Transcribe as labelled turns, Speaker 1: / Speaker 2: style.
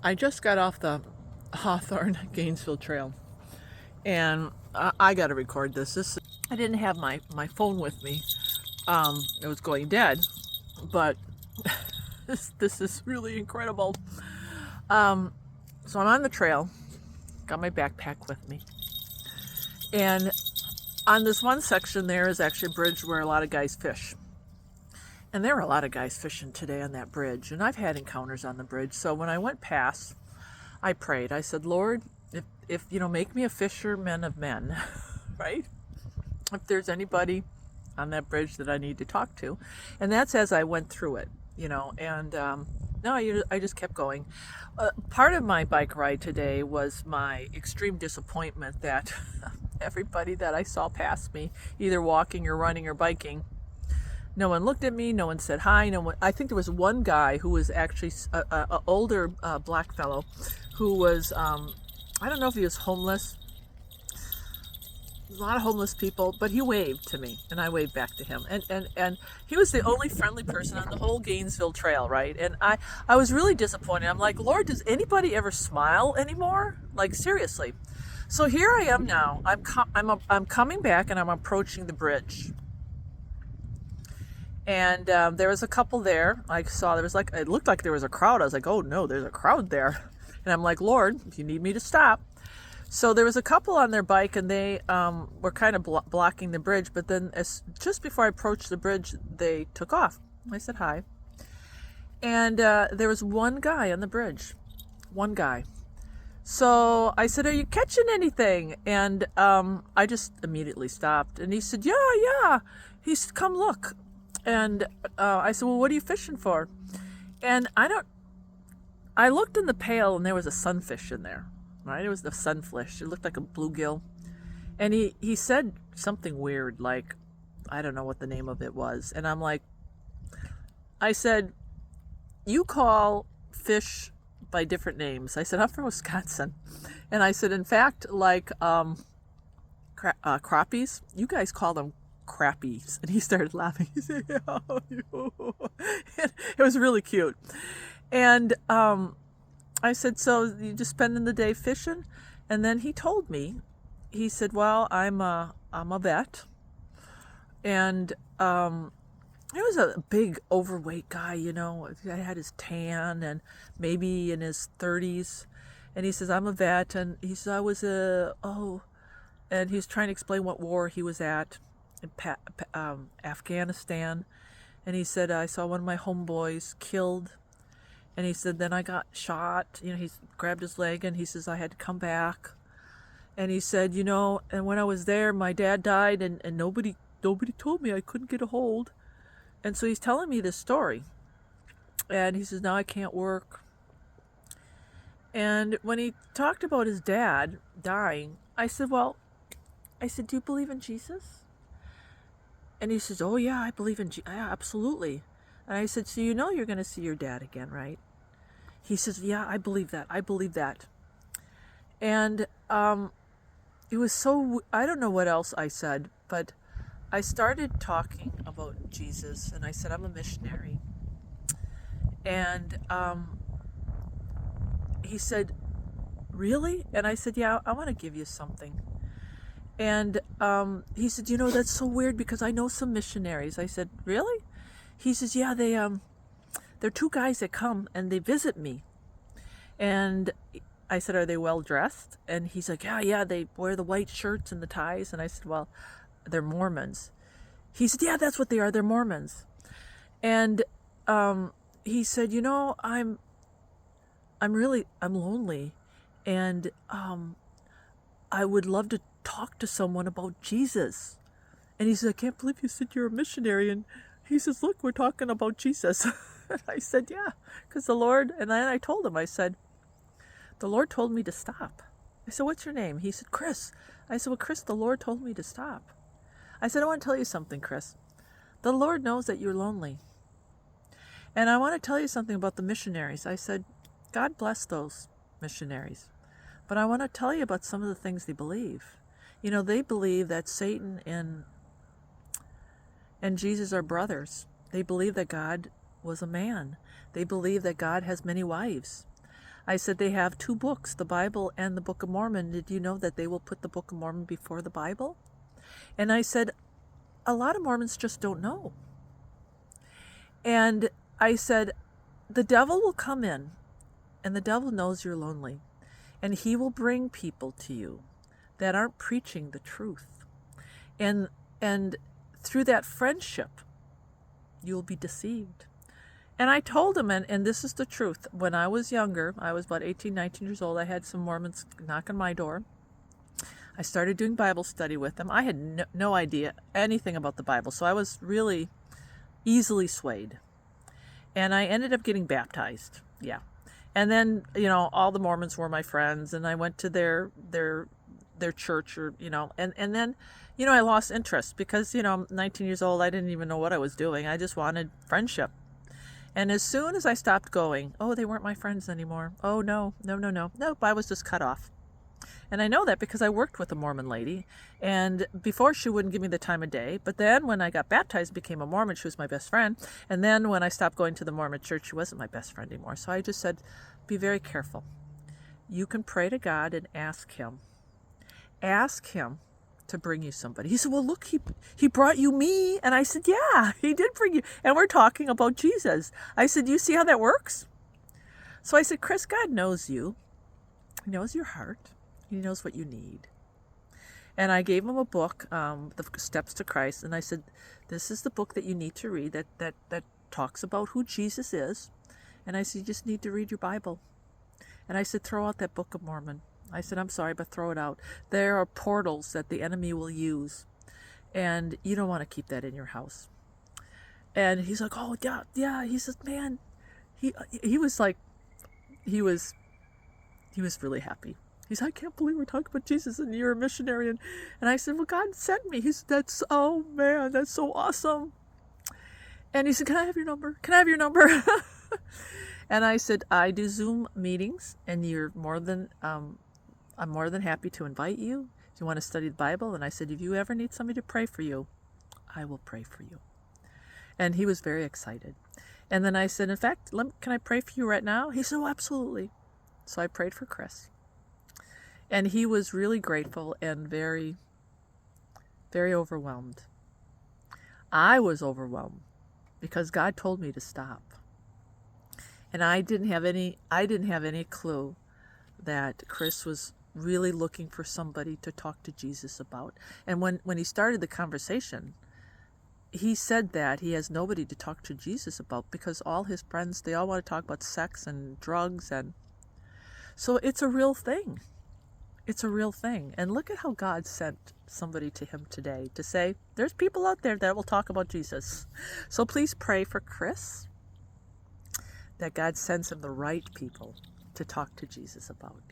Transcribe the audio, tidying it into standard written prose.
Speaker 1: I just got off the Hawthorne Gainesville Trail, and I got to record this. I didn't have my phone with me. It was going dead, but this is really incredible. Um, so I'm on the trail, got my backpack with me, and on this one section there is actually a bridge where a lot of guys fish. And there were a lot of guys fishing today on that bridge, and I've had encounters on the bridge. So when I went past, I prayed. I said, Lord, if make me a fisherman of men, right? If there's anybody on that bridge that I need to talk to. And that's as I went through it, and no, I just kept going. Part of my bike ride today was my extreme disappointment that everybody that I saw pass me, either walking or running or biking, no one looked at me. No one said hi. No one. I think there was one guy who was actually a older black fellow, who was I don't know if he was homeless. There's a lot of homeless people, but he waved to me, and I waved back to him. And he was the only friendly person on the whole Gainesville Trail, right? And I was really disappointed. I'm like, Lord, does anybody ever smile anymore? Like, seriously. So here I am now. I'm coming back, and I'm approaching the bridge. And there was a couple there. I saw there was it looked like there was a crowd. I was like, oh no, there's a crowd there. And I'm like, Lord, if you need me to stop. So there was a couple on their bike, and they were kind of blocking the bridge. But then just before I approached the bridge, they took off. I said hi. And there was one guy on the bridge. One guy. So I said, are you catching anything? And I just immediately stopped. And he said, yeah. He said, come look. And I said, well, what are you fishing for? And I looked in the pail, and there was a sunfish in there, right? It was the sunfish. It looked like a bluegill. And he said something weird, like, I don't know what the name of it was. And I said, you call fish by different names. I said, I'm from Wisconsin. And I said, in fact, like crappies, you guys call them crappies. And he started laughing. He said, yeah, it was really cute. And I said, so you just spending the day fishing? And then he told me, he said, well, I'm a vet. And he was a big overweight guy, He had his tan and maybe in his 30s. And he says, I'm a vet. And he says, I was and he's trying to explain what war he was at in Afghanistan. And he said, I saw one of my homeboys killed. And he said, then I got shot. He grabbed his leg, and he says, I had to come back. And he said, and when I was there, my dad died, and nobody told me I couldn't get a hold. And so he's telling me this story. And he says, now I can't work. And when he talked about his dad dying, I said, do you believe in Jesus? And he says, oh, yeah, I believe in Jesus. Yeah, absolutely. And I said, so you're going to see your dad again, right? He says, yeah, I believe that. I believe that. And it was so, I don't know what else I said, but I started talking about Jesus, and I said, I'm a missionary. And he said, really? And I said, yeah, I want to give you something. And he said, that's so weird because I know some missionaries. I said, really? He says, yeah, they're two guys that come and they visit me. And I said, are they well dressed? And he's like, yeah, they wear the white shirts and the ties. And I said, well, they're Mormons. He said, yeah, that's what they are. They're Mormons. And he said, I'm lonely, and I would love to talk to someone about Jesus. And he said, I can't believe you said you're a missionary. And he says, look, we're talking about Jesus. And I said, yeah, because the Lord, and then I told him, I said, the Lord told me to stop. I said, what's your name? He said, Chris. I said, well, Chris, the Lord told me to stop. I said, I want to tell you something, Chris. The Lord knows that you're lonely. And I want to tell you something about the missionaries. I said, God bless those missionaries. But I want to tell you about some of the things they believe. They believe that Satan and Jesus are brothers. They believe that God was a man. They believe that God has many wives. I said, they have two books, the Bible and the Book of Mormon. Did you know that they will put the Book of Mormon before the Bible? And I said, a lot of Mormons just don't know. And I said, the devil will come in, and the devil knows you're lonely, and he will bring people to you that aren't preaching the truth. And through that friendship, you'll be deceived. And I told him, and this is the truth, when I was younger, I was about 18, 19 years old, I had some Mormons knock on my door. I started doing Bible study with them. I had no idea anything about the Bible, so I was really easily swayed. And I ended up getting baptized, yeah. And then, all the Mormons were my friends, and I went to their church, or, and then, I lost interest because, I'm 19 years old, I didn't even know what I was doing. I just wanted friendship. And as soon as I stopped going, they weren't my friends anymore. Oh, no, I was just cut off. And I know that because I worked with a Mormon lady, and before she wouldn't give me the time of day, but then when I got baptized, became a Mormon, she was my best friend. And then when I stopped going to the Mormon church, she wasn't my best friend anymore. So I just said, be very careful. You can pray to God and ask him. Ask him to bring you somebody. He said, well, look, he brought you me. And I said, yeah, he did bring you. And we're talking about Jesus. I said, you see how that works? So I said, Chris, God knows you. He knows your heart. He knows what you need. And I gave him a book, The Steps to Christ. And I said, this is the book that you need to read that talks about who Jesus is. And I said, you just need to read your Bible. And I said, throw out that Book of Mormon. I said, I'm sorry, but throw it out. There are portals that the enemy will use. And you don't want to keep that in your house. And he's like, oh, yeah. He says, man, he was like, he was really happy. He said, I can't believe we're talking about Jesus and you're a missionary. And I said, well, God sent me. He said, oh man, that's so awesome. And he said, can I have your number? Can I have your number? And I said, I do Zoom meetings, and I'm more than happy to invite you if you want to study the Bible. And I said, if you ever need somebody to pray for you, I will pray for you. And he was very excited. And then I said, in fact, can I pray for you right now? He said, oh, absolutely. So I prayed for Chris. And he was really grateful and very, very overwhelmed. I was overwhelmed because God told me to stop. And I didn't have any clue that Chris was really looking for somebody to talk to Jesus about. And when he started the conversation, he said that he has nobody to talk to Jesus about because all his friends, they all want to talk about sex and drugs. And so it's a real thing. It's a real thing. And look at how God sent somebody to him today to say, there's people out there that will talk about Jesus. So please pray for Chris, that God sends him the right people to talk to Jesus about.